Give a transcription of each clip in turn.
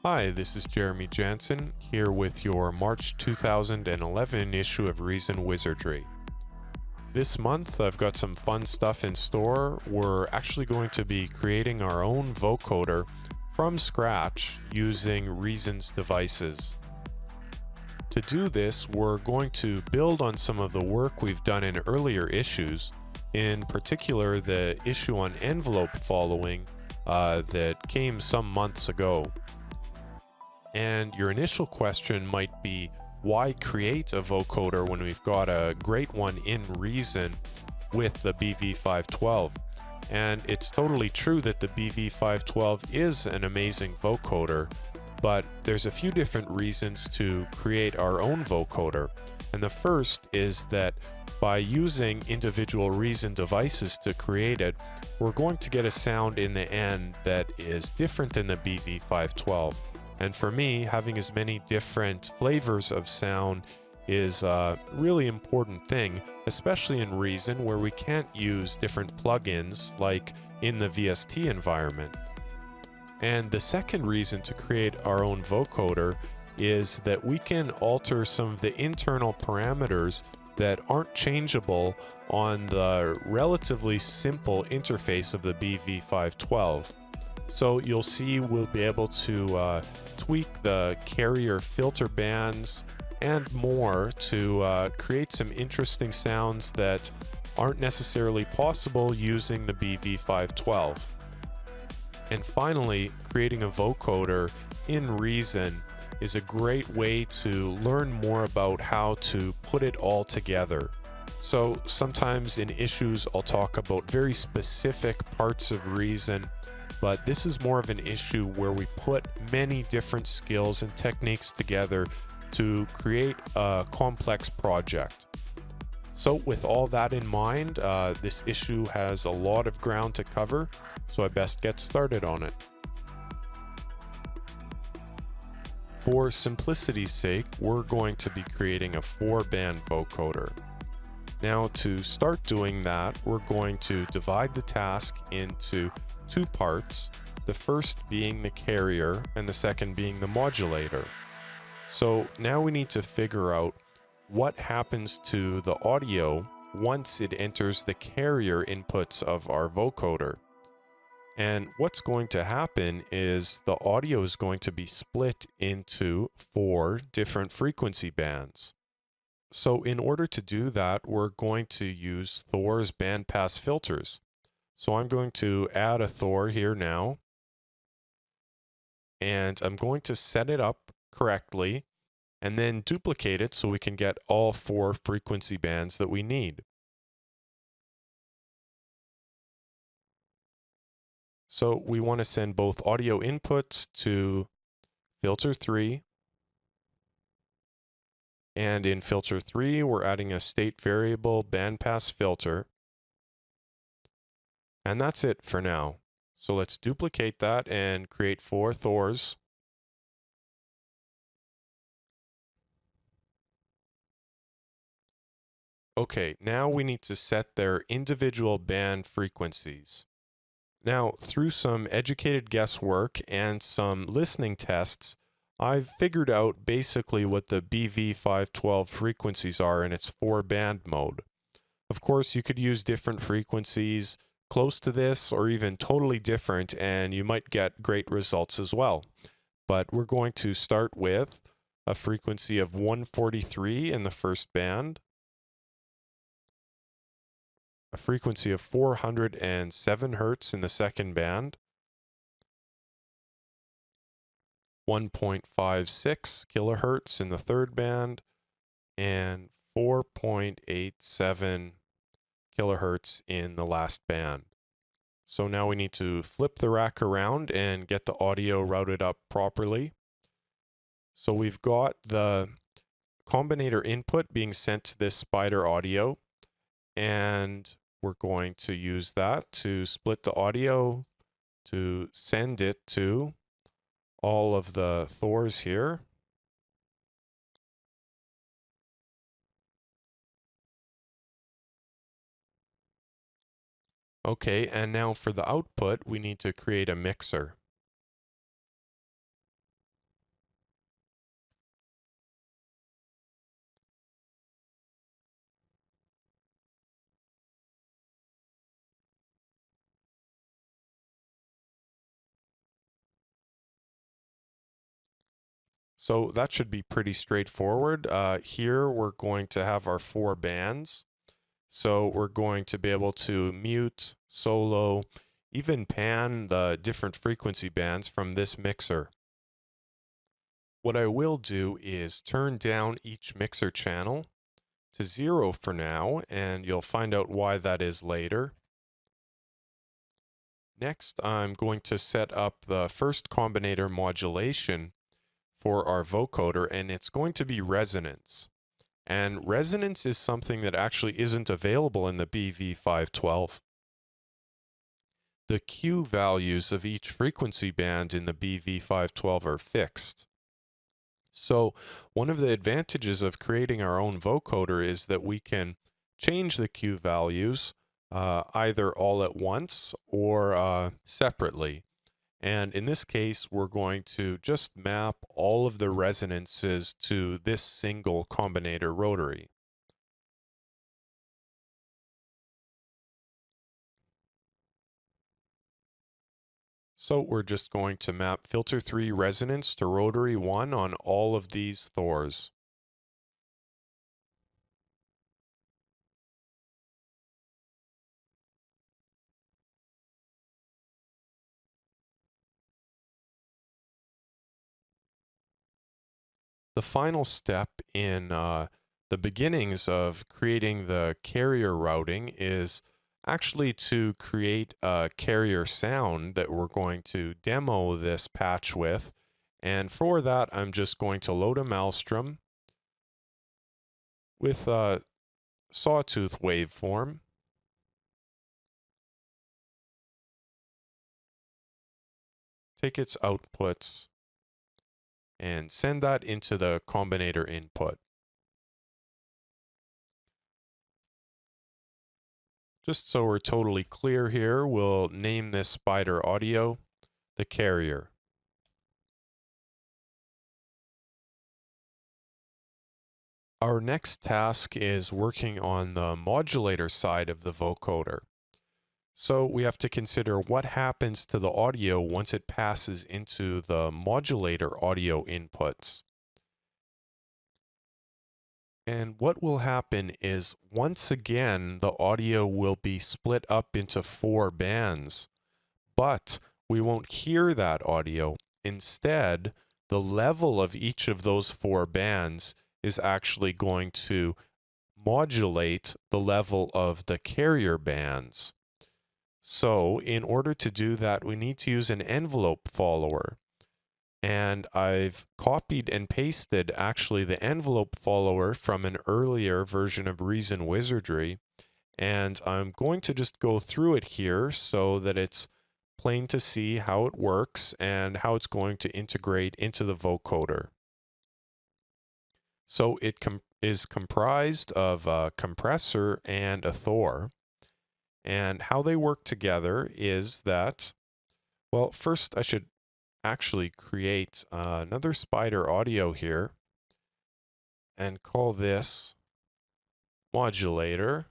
Hi, this is Jeremy Jansen, here with your March 2011 issue of Reason Wizardry. This month I've got some fun stuff in store. We're actually going to be creating our own vocoder from scratch using Reason's devices. To do this, we're going to build on some of the work we've done in earlier issues, in particular the issue on envelope following that came some months ago. And your initial question might be, why create a vocoder when we've got a great one in Reason with the BV512? And it's totally true that the BV512 is an amazing vocoder, but there's a few different reasons to create our own vocoder. And the first is that by using individual Reason devices to create it, we're going to get a sound in the end that is different than the BV512. And for me, having as many different flavors of sound is a really important thing, especially in Reason where we can't use different plugins like in the VST environment. And the second reason to create our own vocoder is that we can alter some of the internal parameters that aren't changeable on the relatively simple interface of the BV512. So you'll see we'll be able to tweak the carrier filter bands and more to create some interesting sounds that aren't necessarily possible using the BV512. And finally, creating a vocoder in Reason is a great way to learn more about how to put it all together. So sometimes in issues I'll talk about very specific parts of Reason, but this is more of an issue where we put many different skills and techniques together to create a complex project. So with all that in mind, this issue has a lot of ground to cover, so I best get started on it. For simplicity's sake, we're going to be creating a 4-band vocoder. Now to start doing that, we're going to divide the task into two parts, the first being the carrier and the second being the modulator. So now we need to figure out what happens to the audio once it enters the carrier inputs of our vocoder. And what's going to happen is the audio is going to be split into 4 different frequency bands. So in order to do that, we're going to use Thor's bandpass filters. So I'm going to add a Thor here now, and I'm going to set it up correctly and then duplicate it so we can get all 4 frequency bands that we need. So we want to send both audio inputs to filter 3, and in filter 3 we're adding a state variable bandpass filter. And that's it for now. So let's duplicate that and create 4 Thors. Okay, now we need to set their individual band frequencies. Now, through some educated guesswork and some listening tests, I've figured out basically what the BV512 frequencies are in its 4-band mode. Of course, you could use different frequencies close to this or even totally different, and you might get great results as well. But we're going to start with a frequency of 143 in the first band, a frequency of 407 Hertz in the second band, 1.56 kilohertz in the third band, and 4.87 kilohertz in the last band. So now we need to flip the rack around and get the audio routed up properly. So we've got the combinator input being sent to this spider audio, and we're going to use that to split the audio to send it to all of the Thors here. Okay, and now for the output, we need to create a mixer. So that should be pretty straightforward. Here we're going to have our 4 bands. So we're going to be able to mute, solo, even pan the different frequency bands from this mixer. What I will do is turn down each mixer channel to 0 for now, and you'll find out why that is later. Next, I'm going to set up the first combinator modulation for our vocoder, and it's going to be resonance. And resonance is something that actually isn't available in the BV512. The Q values of each frequency band in the BV512 are fixed. So one of the advantages of creating our own vocoder is that we can change the Q values either all at once or separately. And in this case, we're going to just map all of the resonances to this single combinator rotary. So we're just going to map filter 3 resonance to rotary 1 on all of these Thors. The final step in the beginnings of creating the carrier routing is actually to create a carrier sound that we're going to demo this patch with. And for that, I'm just going to load a Maelstrom with a sawtooth waveform. Take its outputs and send that into the combinator input. Just so we're totally clear here, we'll name this spider audio the carrier. Our next task is working on the modulator side of the vocoder. So we have to consider what happens to the audio once it passes into the modulator audio inputs. And what will happen is, once again, the audio will be split up into 4 bands, but we won't hear that audio. Instead, the level of each of those 4 bands is actually going to modulate the level of the carrier bands. So in order to do that, we need to use an envelope follower. And I've copied and pasted actually the envelope follower from an earlier version of Reason Wizardry. And I'm going to just go through it here so that it's plain to see how it works and how it's going to integrate into the vocoder. So it is comprised of a compressor and a Thor. And how they work together is that, well, first I should actually create another spider audio here and call this modulator.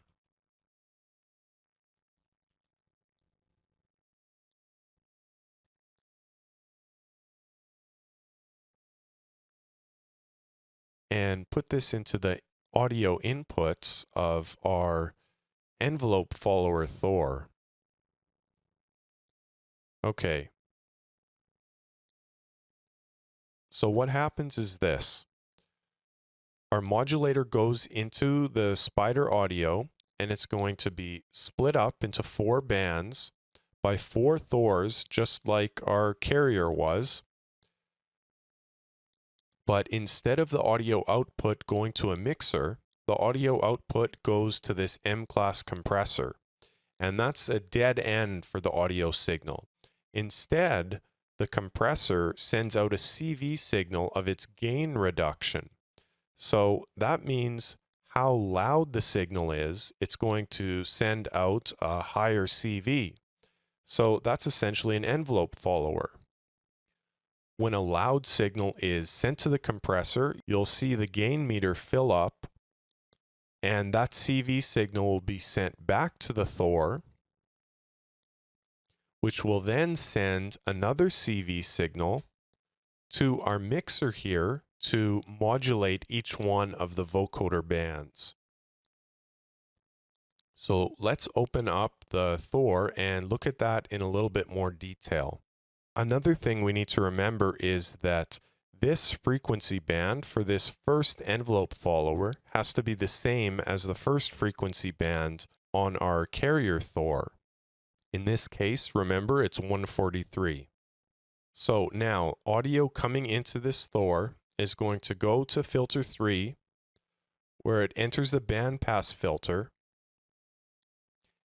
And put this into the audio inputs of our envelope follower Thor. Okay. So what happens is this. Our modulator goes into the spider audio, and it's going to be split up into 4 bands by 4 Thors, just like our carrier was. But instead of the audio output going to a mixer, the audio output goes to this M-class compressor. And that's a dead end for the audio signal. Instead, the compressor sends out a CV signal of its gain reduction. So that means how loud the signal is, it's going to send out a higher CV. So that's essentially an envelope follower. When a loud signal is sent to the compressor, you'll see the gain meter fill up, and that CV signal will be sent back to the Thor, which will then send another CV signal to our mixer here to modulate each one of the vocoder bands. So let's open up the Thor and look at that in a little bit more detail. Another thing we need to remember is that this frequency band for this first envelope follower has to be the same as the first frequency band on our carrier Thor. In this case, remember, it's 143. So now audio coming into this Thor is going to go to filter 3, where it enters the bandpass filter.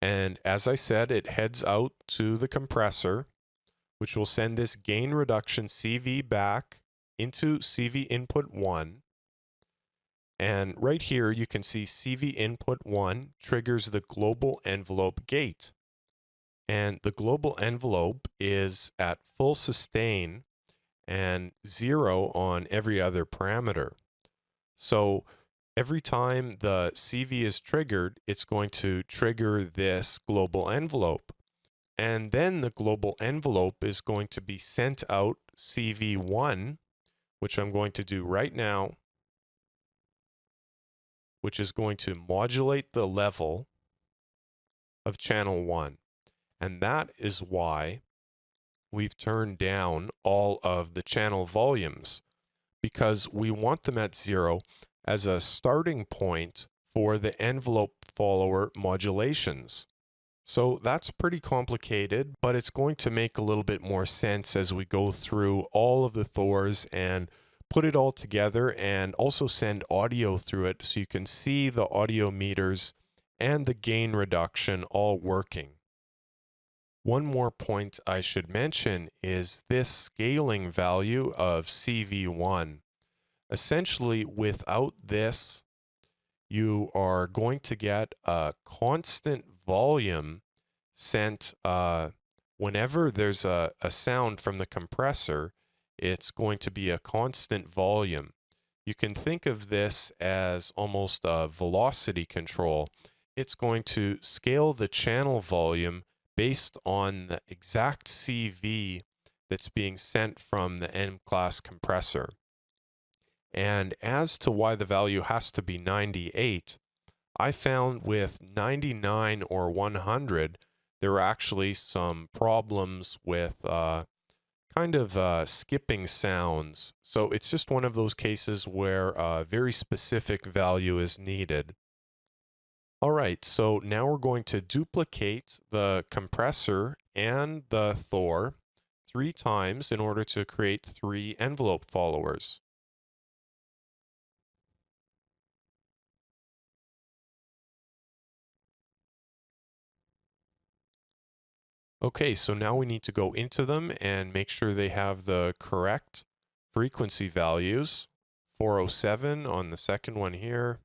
And as I said, it heads out to the compressor, which will send this gain reduction CV back into CV input 1. And right here, you can see CV input 1 triggers the global envelope gate. And the global envelope is at full sustain and 0 on every other parameter. So every time the CV is triggered, it's going to trigger this global envelope. And then the global envelope is going to be sent out CV1, which I'm going to do right now, which is going to modulate the level of channel 1. And that is why we've turned down all of the channel volumes, because we want them at 0 as a starting point for the envelope follower modulations. So that's pretty complicated, but it's going to make a little bit more sense as we go through all of the Thors and put it all together, and also send audio through it so you can see the audio meters and the gain reduction all working. One more point I should mention is this scaling value of CV1. Essentially, without this, you are going to get a constant volume sent whenever there's a sound from the compressor. It's going to be a constant volume. You can think of this as almost a velocity control. It's going to scale the channel volume based on the exact CV that's being sent from the M-class compressor. And as to why the value has to be 98, I found with 99 or 100, there were actually some problems with skipping sounds. So it's just one of those cases where a very specific value is needed. All right, so now we're going to duplicate the compressor and the Thor 3 times in order to create 3 envelope followers. Okay, so now we need to go into them and make sure they have the correct frequency values. 407 on the second one here.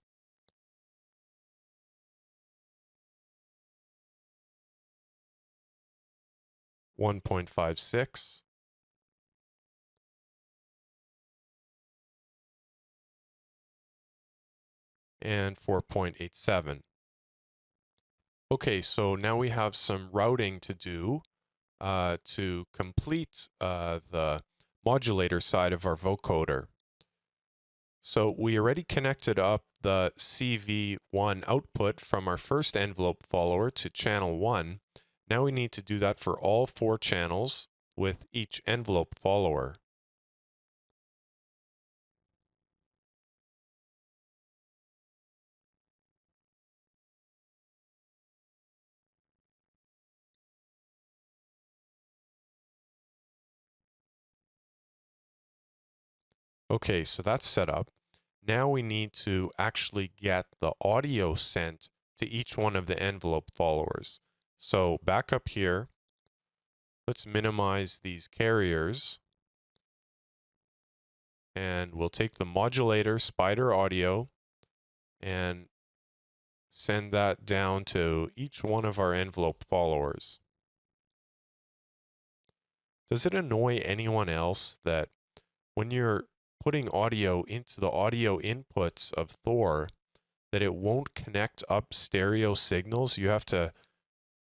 .56, and 4.87. Okay, so now we have some routing to do to complete the modulator side of our vocoder. So we already connected up the CV1 output from our first envelope follower to channel 1. Now we need to do that for all 4 channels with each envelope follower. Okay, so that's set up. Now we need to actually get the audio sent to each one of the envelope followers. So back up here, let's minimize these carriers. And we'll take the modulator spider audio and send that down to each one of our envelope followers. Does it annoy anyone else that when you're putting audio into the audio inputs of Thor, that it won't connect up stereo signals? You have to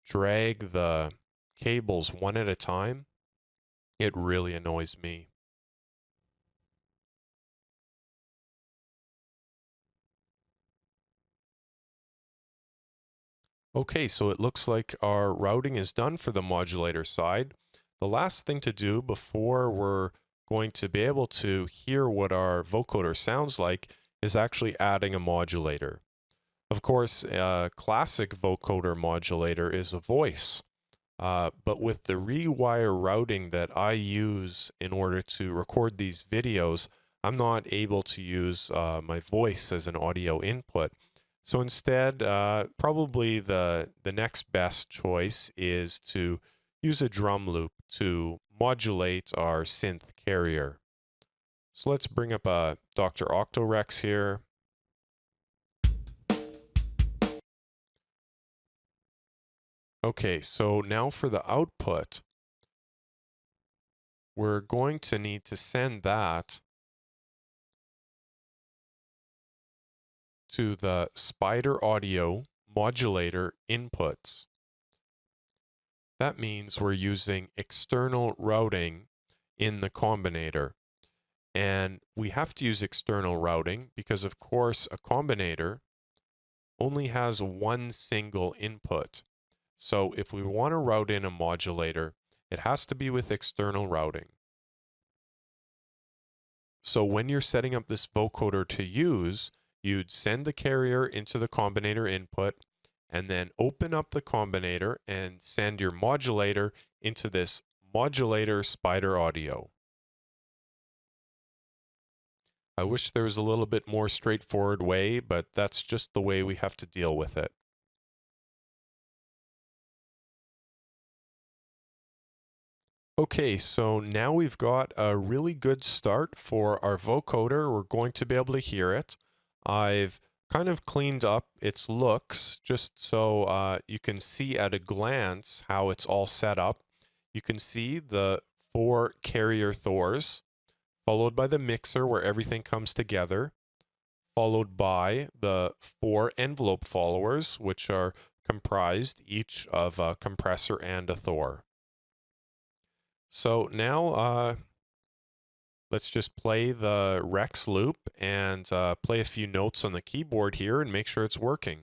drag the cables one at a time. It really annoys me. Okay, so it looks like our routing is done for the modulator side. The last thing to do before we're going to be able to hear what our vocoder sounds like is actually adding a modulator. Of course, a classic vocoder modulator is a voice. But with the rewire routing that I use in order to record these videos, I'm not able to use my voice as an audio input. So instead, probably the next best choice is to use a drum loop to modulate our synth carrier. So let's bring up a Dr. Octorex here. Okay, so now for the output, we're going to need to send that to the Spider Audio modulator inputs. That means we're using external routing in the combinator. And we have to use external routing because, of course, a combinator only has one single input. So if we want to route in a modulator, it has to be with external routing. So when you're setting up this vocoder to use, you'd send the carrier into the combinator input and then open up the combinator and send your modulator into this modulator Spider Audio. I wish there was a little bit more straightforward way, but that's just the way we have to deal with it. Okay, so now we've got a really good start for our vocoder. We're going to be able to hear it. I've kind of cleaned up its looks just so you can see at a glance how it's all set up. You can see the 4 carrier Thors, followed by the mixer where everything comes together, followed by the 4 envelope followers, which are comprised each of a compressor and a Thor. So now let's just play the Rex loop and play a few notes on the keyboard here and make sure it's working.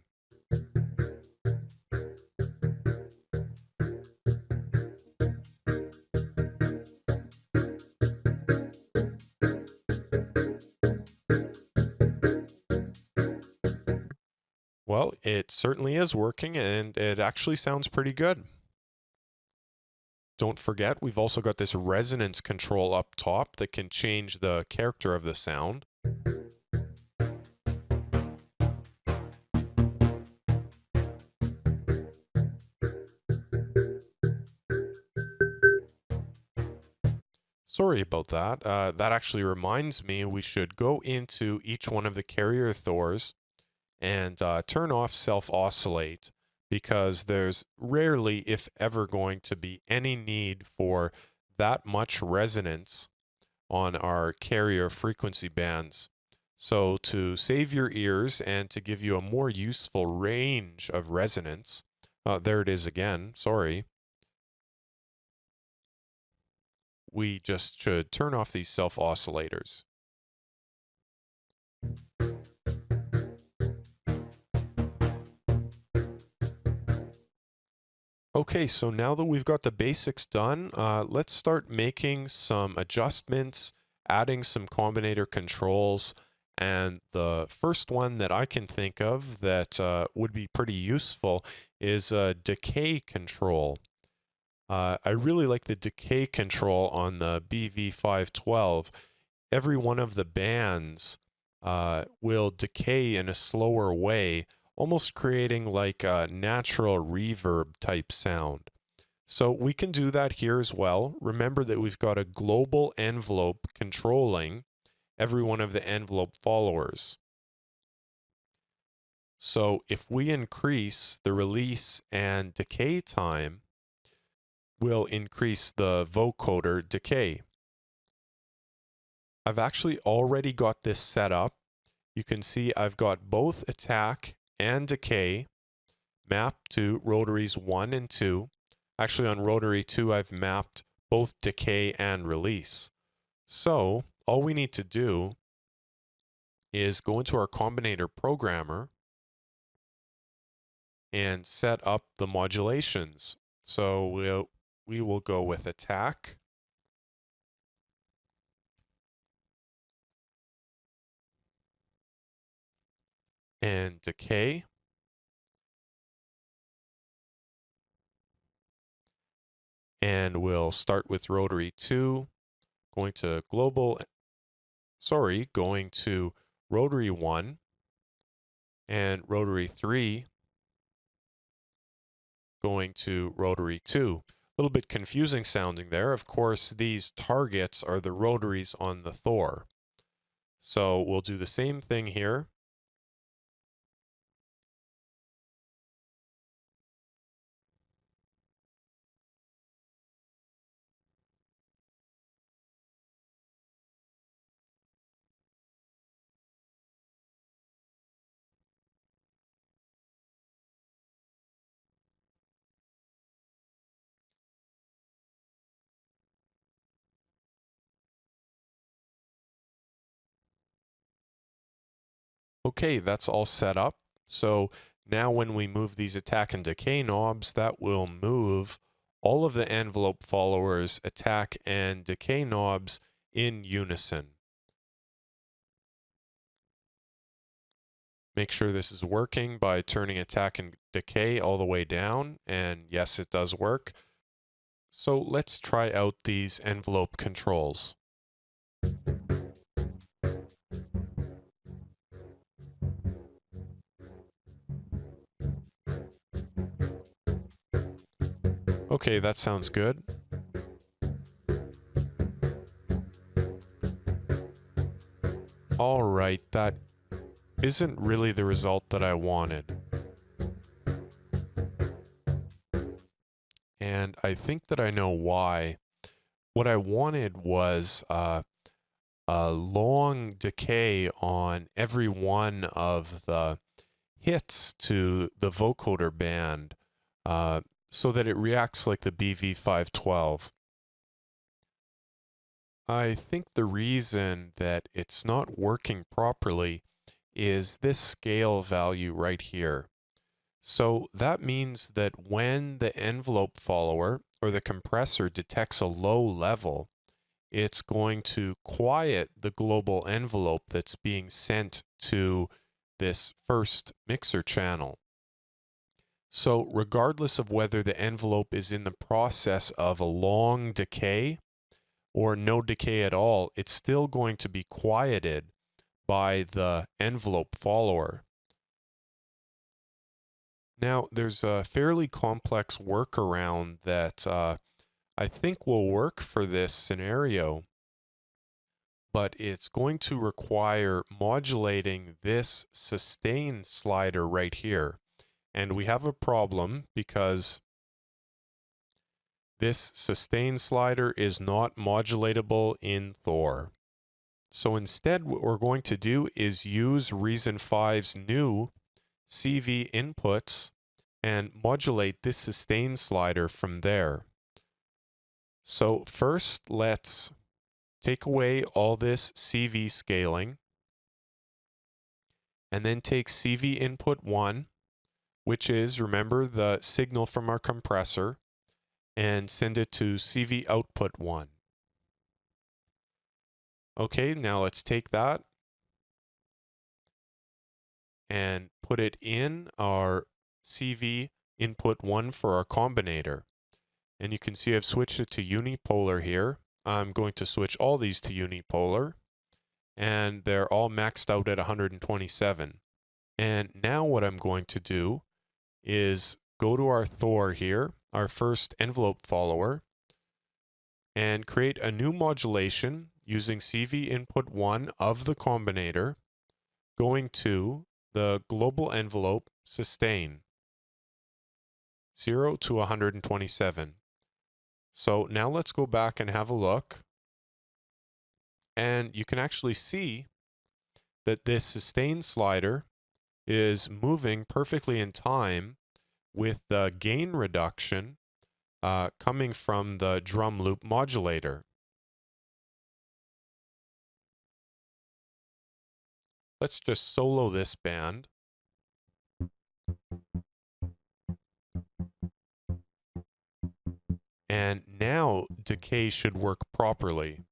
Well, it certainly is working and it actually sounds pretty good. Don't forget, we've also got this resonance control up top that can change the character of the sound. Sorry about that. That actually reminds me we should go into each one of the carrier Thors and turn off self-oscillate because there's rarely, if ever, going to be any need for that much resonance on our carrier frequency bands. So to save your ears and to give you a more useful range of resonance, there it is again, sorry, we just should turn off these self-oscillators. Okay, so now that we've got the basics done, let's start making some adjustments, adding some combinator controls, and the first one that I can think of that would be pretty useful is a decay control. I really like the decay control on the BV512. Every one of the bands will decay in a slower way, almost creating like a natural reverb type sound. So we can do that here as well. Remember that we've got a global envelope controlling every one of the envelope followers. So if we increase the release and decay time, we'll increase the vocoder decay. I've actually already got this set up. You can see I've got both attack and decay mapped to rotaries 1 and 2. Actually, on rotary 2, I've mapped both decay and release. So all we need to do is go into our combinator programmer and set up the modulations. So we will go with attack. And decay. And we'll start with rotary 2, going to rotary 1 and rotary 3, going to rotary 2. A little bit confusing sounding there. Of course, these targets are the rotaries on the Thor. So we'll do the same thing here. Okay, that's all set up. So now when we move these attack and decay knobs, that will move all of the envelope followers, attack and decay knobs in unison. Make sure this is working by turning attack and decay all the way down, and yes, it does work. So let's try out these envelope controls. Okay, that sounds good. All right, that isn't really the result that I wanted. And I think that I know why. What I wanted was a long decay on every one of the hits to the vocoder band so that it reacts like the BV512. I think the reason that it's not working properly is this scale value right here. So that means that when the envelope follower or the compressor detects a low level, it's going to quiet the global envelope that's being sent to this first mixer channel. So regardless of whether the envelope is in the process of a long decay or no decay at all, it's still going to be quieted by the envelope follower. Now, there's a fairly complex workaround that I think will work for this scenario, but it's going to require modulating this sustain slider right here. And we have a problem because this sustain slider is not modulatable in Thor. So instead, what we're going to do is use Reason 5's new CV inputs and modulate this sustain slider from there. So first, let's take away all this CV scaling and then take CV input 1, which is, remember, the signal from our compressor, and send it to CV output 1. Okay, now let's take that and put it in our CV input 1 for our combinator. And you can see I've switched it to unipolar here. I'm going to switch all these to unipolar, and they're all maxed out at 127. And now what I'm going to do is go to our Thor here, our first envelope follower, and create a new modulation using CV input 1 of the combinator, going to the global envelope sustain, 0 to 127. So now let's go back and have a look. And you can actually see that this sustain slider is moving perfectly in time with the gain reduction coming from the drum loop modulator. Let's just solo this band. And now decay should work properly.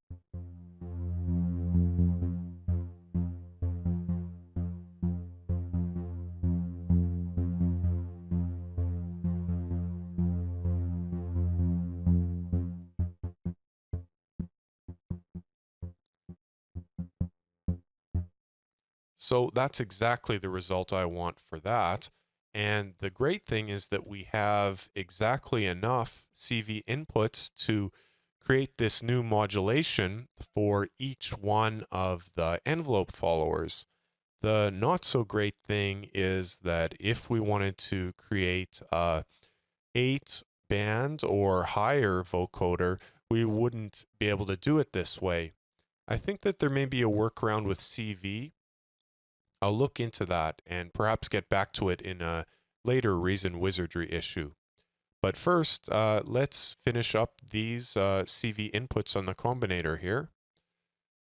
So that's exactly the result I want for that. And the great thing is that we have exactly enough CV inputs to create this new modulation for each one of the envelope followers. The not so great thing is that if we wanted to create a 8-band or higher vocoder, we wouldn't be able to do it this way. I think that there may be a workaround with CV. I'll look into that and perhaps get back to it in a later Reason Wizardry issue. But first, let's finish up these CV inputs on the combinator here.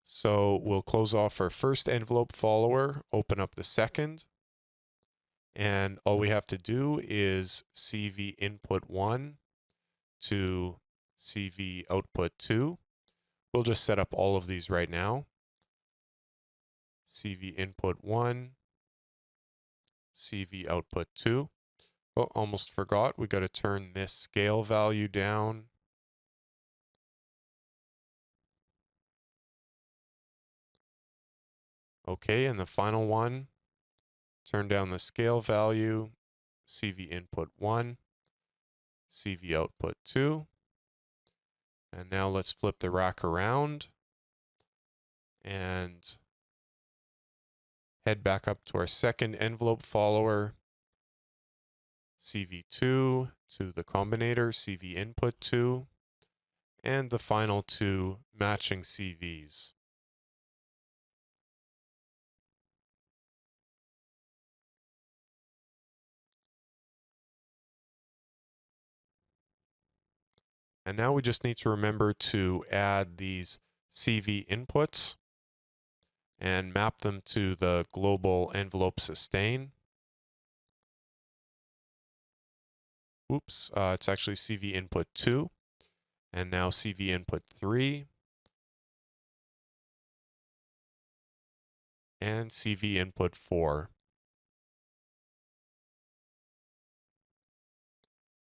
So we'll close off our first envelope follower, open up the second, and all we have to do is CV input 1 to CV output 2. We'll just set up all of these right now. CV input 1, CV output 2. Oh, almost forgot. We got to turn this scale value down. Okay, and the final one, turn down the scale value, CV input 1, CV output 2. And now let's flip the rack around and head back up to our second envelope follower, CV2 to the combinator, CV input 2, and the final two matching CVs. And now we just need to remember to add these CV inputs and map them to the global envelope sustain. Oops, it's actually CV input 2, and now CV input 3, and CV input 4.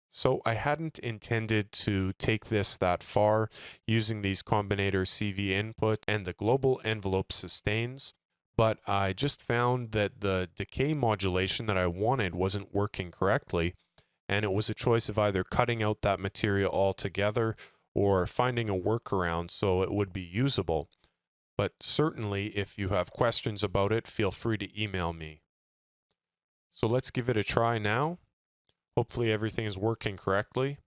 So I hadn't intended to take this that far using these combinator CV input and the global envelope sustains, but I just found that the decay modulation that I wanted wasn't working correctly, and it was a choice of either cutting out that material altogether or finding a workaround so it would be usable. But certainly, if you have questions about it, feel free to email me. So let's give it a try now. Hopefully everything is working correctly.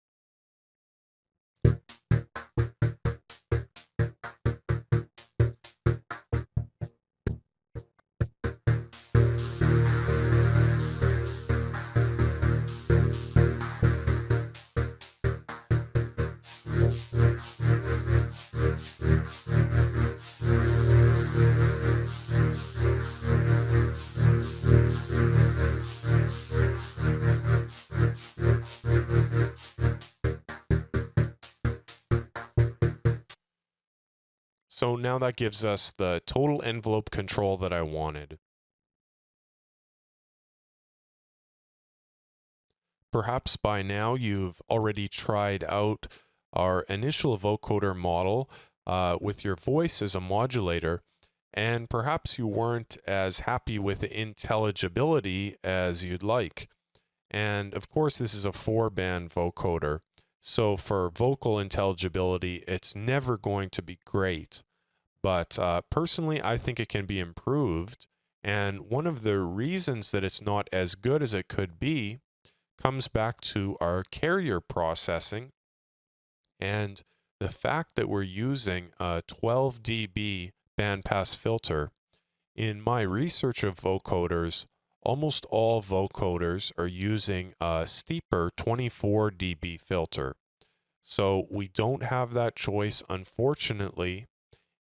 So now that gives us the total envelope control that I wanted. Perhaps by now you've already tried out our initial vocoder model with your voice as a modulator, and perhaps you weren't as happy with the intelligibility as you'd like. And of course, this is a 4-band vocoder. So for vocal intelligibility, it's never going to be great. But personally, I think it can be improved. And one of the reasons that it's not as good as it could be comes back to our carrier processing and the fact that we're using a 12 dB bandpass filter. In my research of vocoders, almost all vocoders are using a steeper 24 dB filter. So we don't have that choice, unfortunately,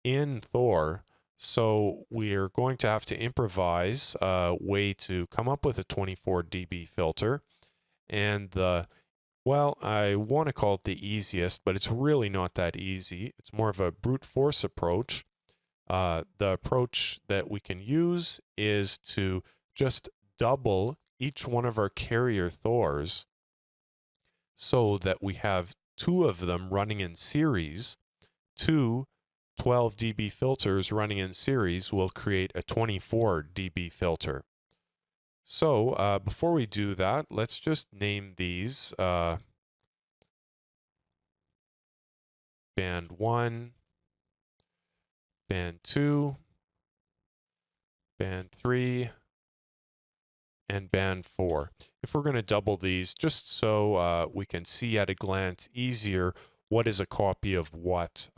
in Thor. So we're going to have to improvise a way to come up with a 24 dB filter. And the Well, I want to call it the easiest, but it's really not that easy. It's more of a brute force approach. The approach that we can use is to just double each one of our carrier Thors so that we have two of them running in series. Two 12 dB filters running in series will create a 24 dB filter. So before we do that, let's just name these band 1, band 2, band 3, and band 4. If we're going to double these, just so we can see at a glance easier what is a copy of what,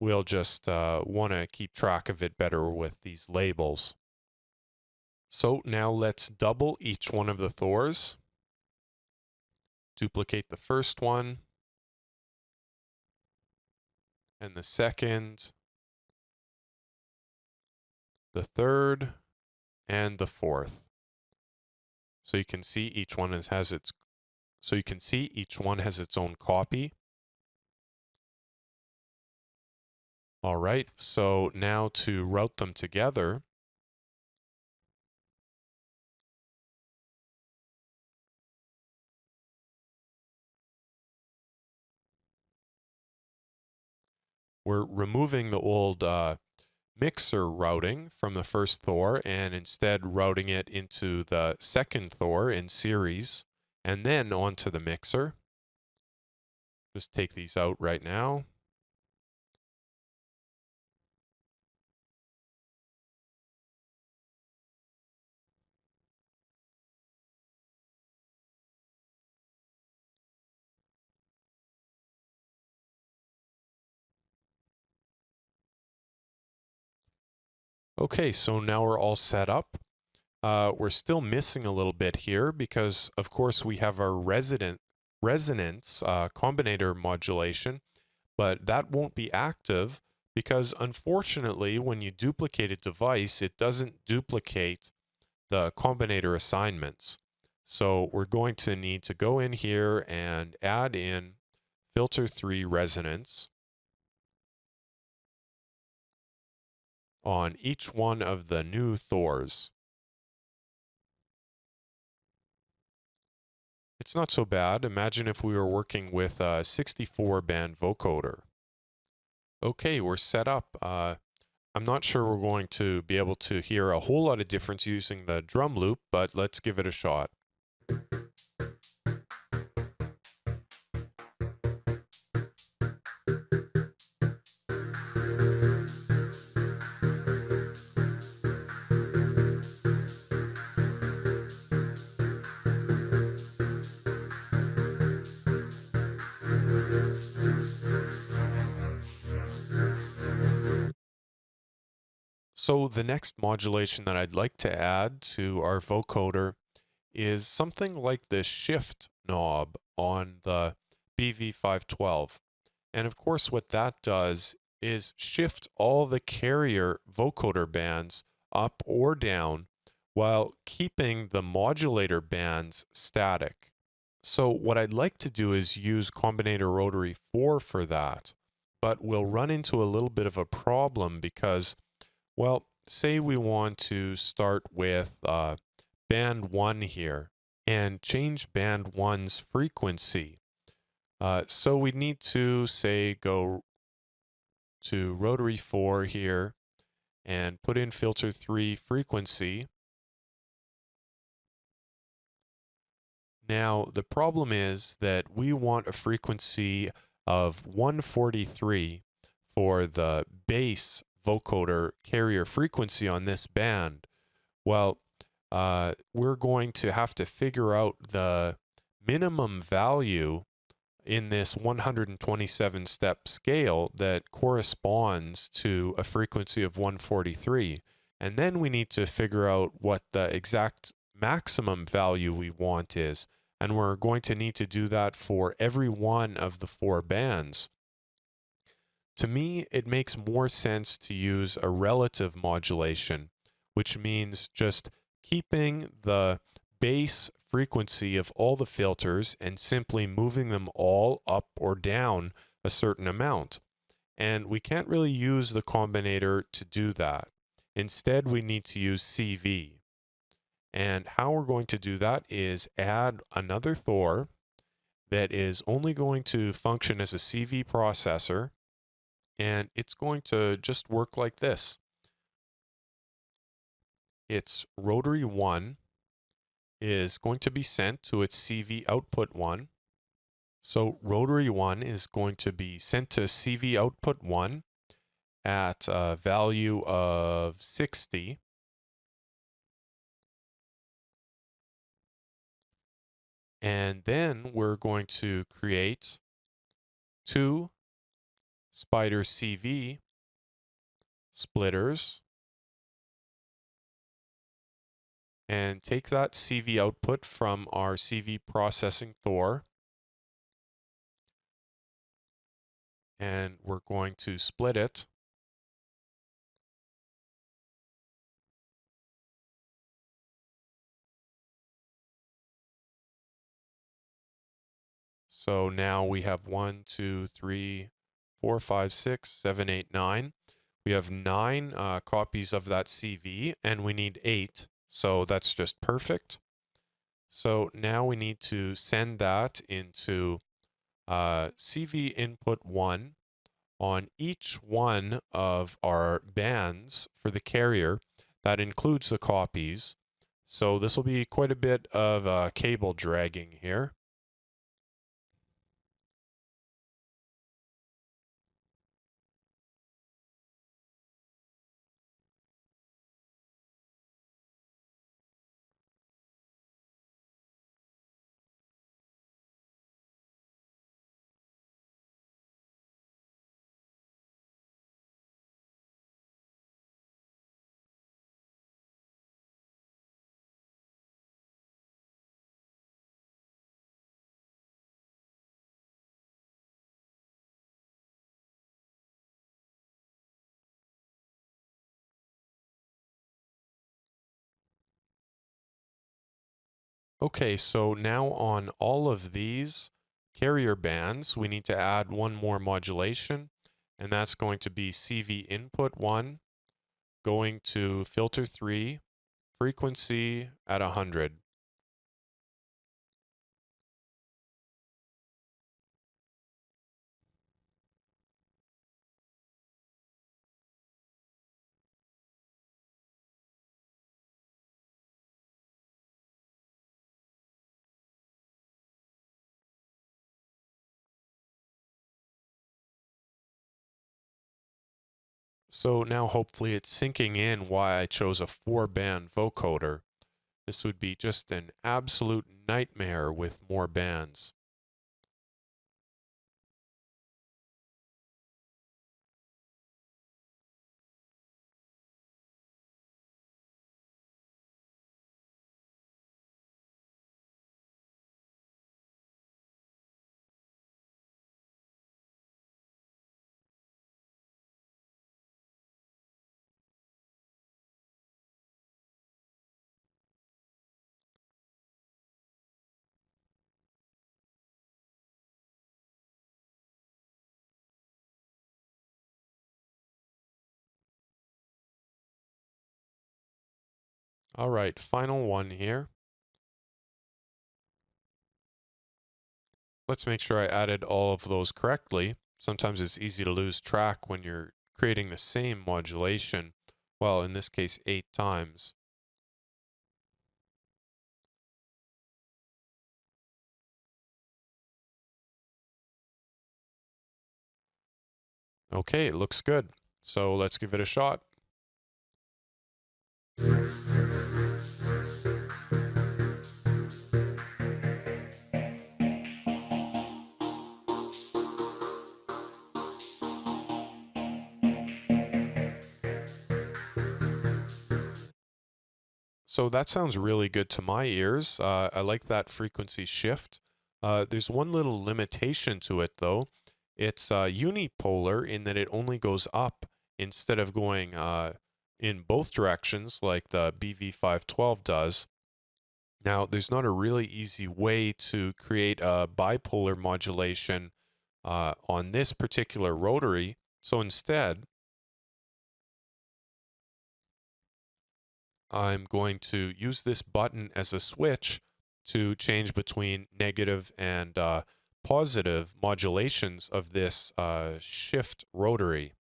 we'll just want to keep track of it better with these labels. So now let's double each one of the Thors. Duplicate the first one, and the second, the third, and the fourth. So you can see each one has its own copy. All right, so now to route them together, we're removing the old mixer routing from the first Thor and instead routing it into the second Thor in series and then onto the mixer. Just take these out right now. Okay, so now we're all set up. We're still missing a little bit here because, of course, we have our resonance combinator modulation, but that won't be active because, unfortunately, when you duplicate a device, it doesn't duplicate the combinator assignments. So we're going to need to go in here and add in filter 3 resonance on each one of the new Thors. It's not so bad. Imagine if we were working with a 64-band vocoder. Okay, we're set up. I'm not sure we're going to be able to hear a whole lot of difference using the drum loop, but let's give it a shot. So the next modulation that I'd like to add to our vocoder is something like the shift knob on the BV512. And of course, what that does is shift all the carrier vocoder bands up or down while keeping the modulator bands static. So what I'd like to do is use Combinator Rotary 4 for that, but we'll run into a little bit of a problem because, well, say we want to start with band 1 here and change band 1's frequency. So we need to, say, go to Rotary 4 here and put in filter 3 frequency. Now, the problem is that we want a frequency of 143 for the base vocoder carrier frequency on this band. Well, we're going to have to figure out the minimum value in this 127-step scale that corresponds to a frequency of 143. And then we need to figure out what the exact maximum value we want is. And we're going to need to do that for every one of the 4 bands. To me, it makes more sense to use a relative modulation, which means just keeping the base frequency of all the filters and simply moving them all up or down a certain amount. And we can't really use the combinator to do that. Instead, we need to use CV. And how we're going to do that is add another Thor that is only going to function as a CV processor, and it's going to just work like this. Its rotary 1 is going to be sent to its CV output 1. So rotary 1 is going to be sent to CV output 1 at a value of 60. And then we're going to create 2 spider CV splitters and take that CV output from our CV processing Thor, and we're going to split it. So now we have 1, 2, 3, 4, 5, 6, 7, 8, 9. We have 9 copies of that CV, and we need 8. So that's just perfect. So now we need to send that into CV input 1 on each one of our bands for the carrier. That includes the copies. So this will be quite a bit of cable dragging here. Okay, so now on all of these carrier bands, we need to add one more modulation, and that's going to be CV input 1 going to filter 3, frequency at 100. So now hopefully it's sinking in why I chose a 4-band vocoder. This would be just an absolute nightmare with more bands. All right, final one here. Let's make sure I added all of those correctly. Sometimes it's easy to lose track when you're creating the same modulation. Well, in this case, 8 times. Okay, it looks good. So let's give it a shot. So that sounds really good to my ears. I like that frequency shift. There's one little limitation to it, though. It's unipolar in that it only goes up instead of going in both directions like the BV512 does. Now, there's not a really easy way to create a bipolar modulation on this particular rotary. So instead, I'm going to use this button as a switch to change between negative and positive modulations of this shift rotary.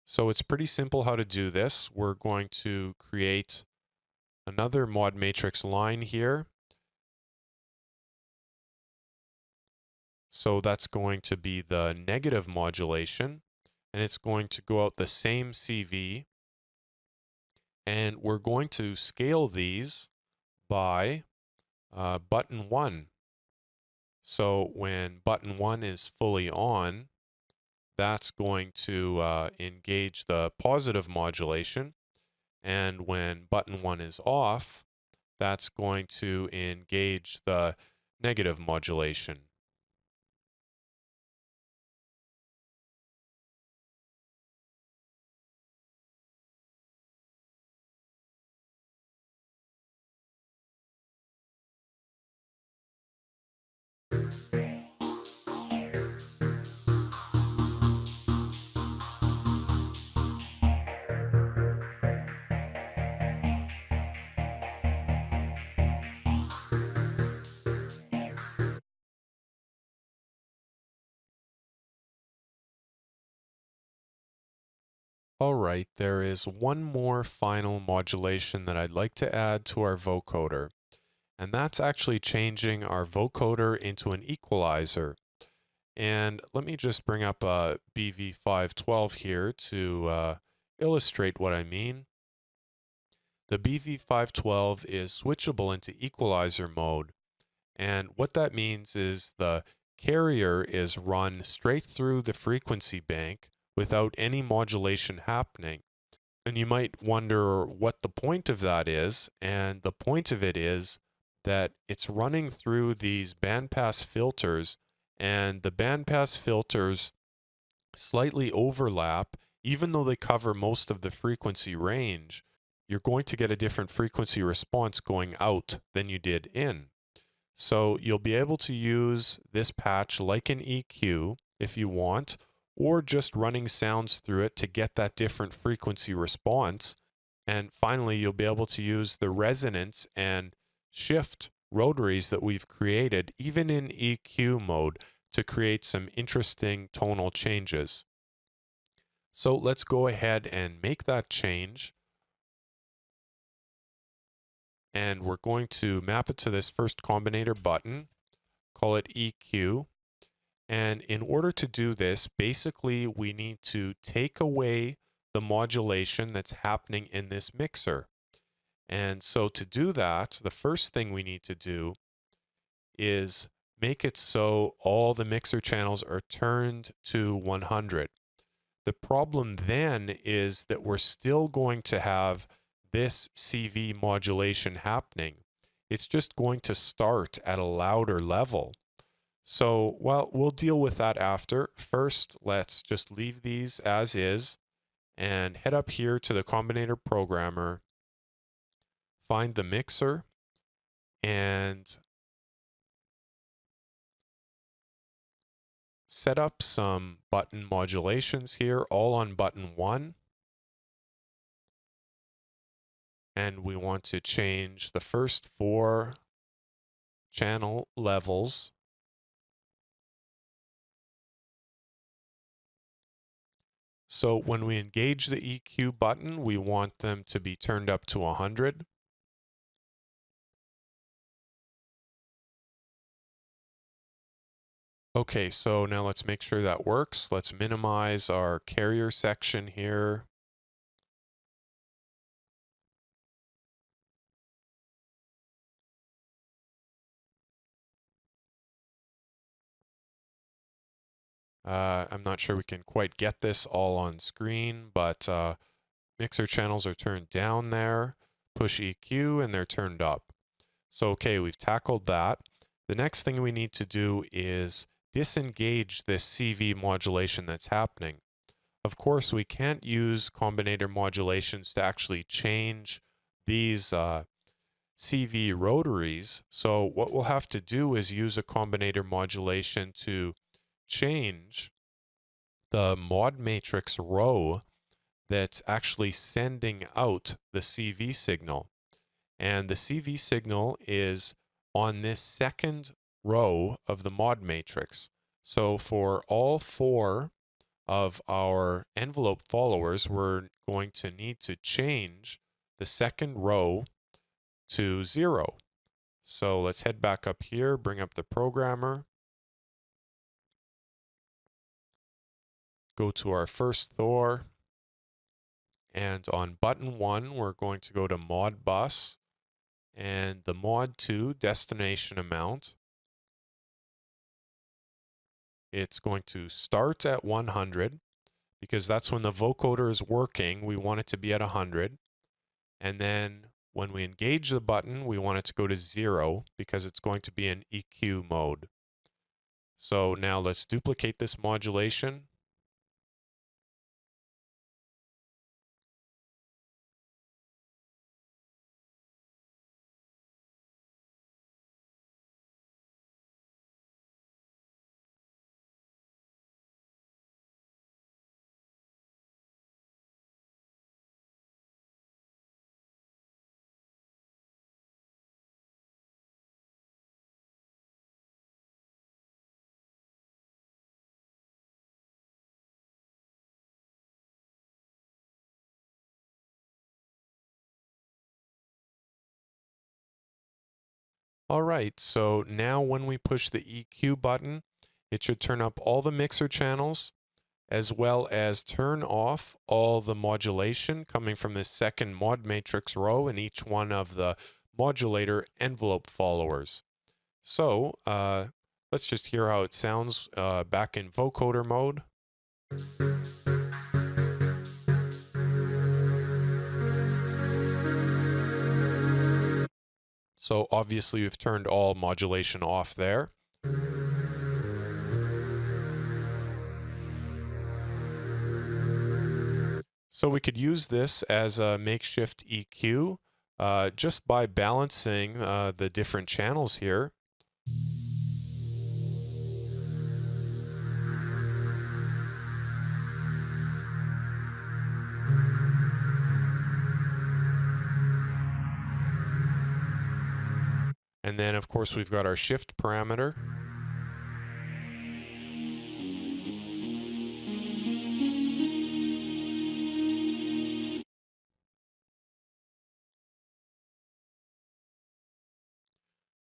So it's pretty simple how to do this. We're going to create another mod matrix line here. So that's going to be the negative modulation, and it's going to go out the same CV. And we're going to scale these by button 1. So when button 1 is fully on, that's going to engage the positive modulation. And when button 1 is off, that's going to engage the negative modulation. All right, there is one more final modulation that I'd like to add to our vocoder, and that's actually changing our vocoder into an equalizer. And let me just bring up a BV512 here to illustrate what I mean. The BV512 is switchable into equalizer mode, and what that means is the carrier is run straight through the frequency bank without any modulation happening. And you might wonder what the point of that is, and the point of it is that it's running through these bandpass filters, and the bandpass filters slightly overlap. Even though they cover most of the frequency range, you're going to get a different frequency response going out than you did in. So you'll be able to use this patch like an EQ if you want, or just running sounds through it to get that different frequency response. And finally, you'll be able to use the resonance and shift rotaries that we've created, even in EQ mode, to create some interesting tonal changes. So let's go ahead and make that change. And we're going to map it to this first combinator button, call it EQ. And in order to do this, basically we need to take away the modulation that's happening in this mixer. And so to do that, the first thing we need to do is make it so all the mixer channels are turned to 100. The problem then is that we're still going to have this CV modulation happening. It's just going to start at a louder level. So, well, we'll deal with that after. First, let's just leave these as is and head up here to the combinator programmer, find the mixer, and set up some button modulations here, all on button 1. And we want to change the first 4 channel levels. So when we engage the EQ button, we want them to be turned up to 100. Okay, so now let's make sure that works. Let's minimize our carrier section here. I'm not sure we can quite get this all on screen, but mixer channels are turned down there. Push EQ and they're turned up. So, okay, we've tackled that. The next thing we need to do is disengage this CV modulation that's happening. Of course, we can't use combinator modulations to actually change these CV rotaries. So what we'll have to do is use a combinator modulation to change the mod matrix row that's actually sending out the CV signal. And the CV signal is on this second row of the mod matrix. So for all 4 of our envelope followers, we're going to need to change the second row to 0. So let's head back up here, bring up the programmer, go to our first Thor, and on button 1, we're going to go to mod bus, and the mod 2 destination amount. It's going to start at 100 because that's when the vocoder is working. We want it to be at 100. And then when we engage the button, we want it to go to 0 because it's going to be in EQ mode. So now let's duplicate this modulation. All right, so now when we push the EQ button, it should turn up all the mixer channels, as well as turn off all the modulation coming from this second mod matrix row in each one of the modulator envelope followers. So let's just hear how it sounds back in vocoder mode. So obviously we've turned all modulation off there. So we could use this as a makeshift EQ just by balancing the different channels here. And then, of course, we've got our shift parameter.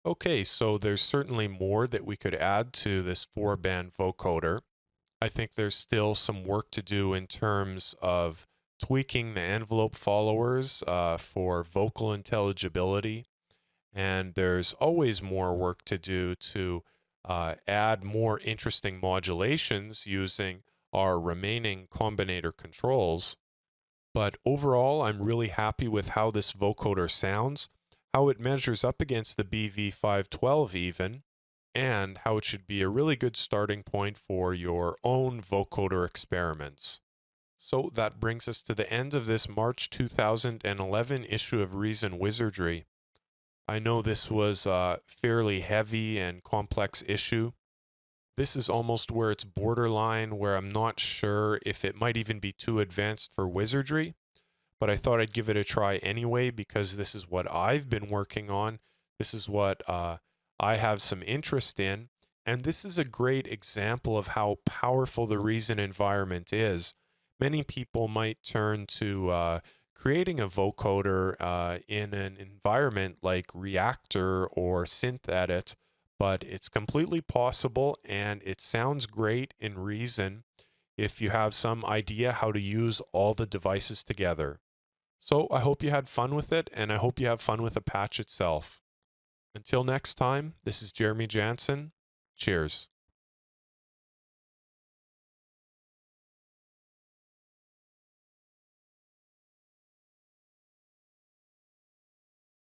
Okay, so there's certainly more that we could add to this 4-band vocoder. I think there's still some work to do in terms of tweaking the envelope followers for vocal intelligibility. And there's always more work to do to add more interesting modulations using our remaining combinator controls. But overall, I'm really happy with how this vocoder sounds, how it measures up against the BV512 even, and how it should be a really good starting point for your own vocoder experiments. So that brings us to the end of this March 2011 issue of Reason Wizardry. I know this was a fairly heavy and complex issue. This is almost where it's borderline, where I'm not sure if it might even be too advanced for Wizardry, but I thought I'd give it a try anyway because this is what I've been working on. This is what I have some interest in, and this is a great example of how powerful the Reason environment is. Many people might turn to creating a vocoder in an environment like Reactor or SynthEdit, but it's completely possible and it sounds great in Reason if you have some idea how to use all the devices together. So I hope you had fun with it, and I hope you have fun with the patch itself. Until next time, this is Jeremy Jansen. Cheers.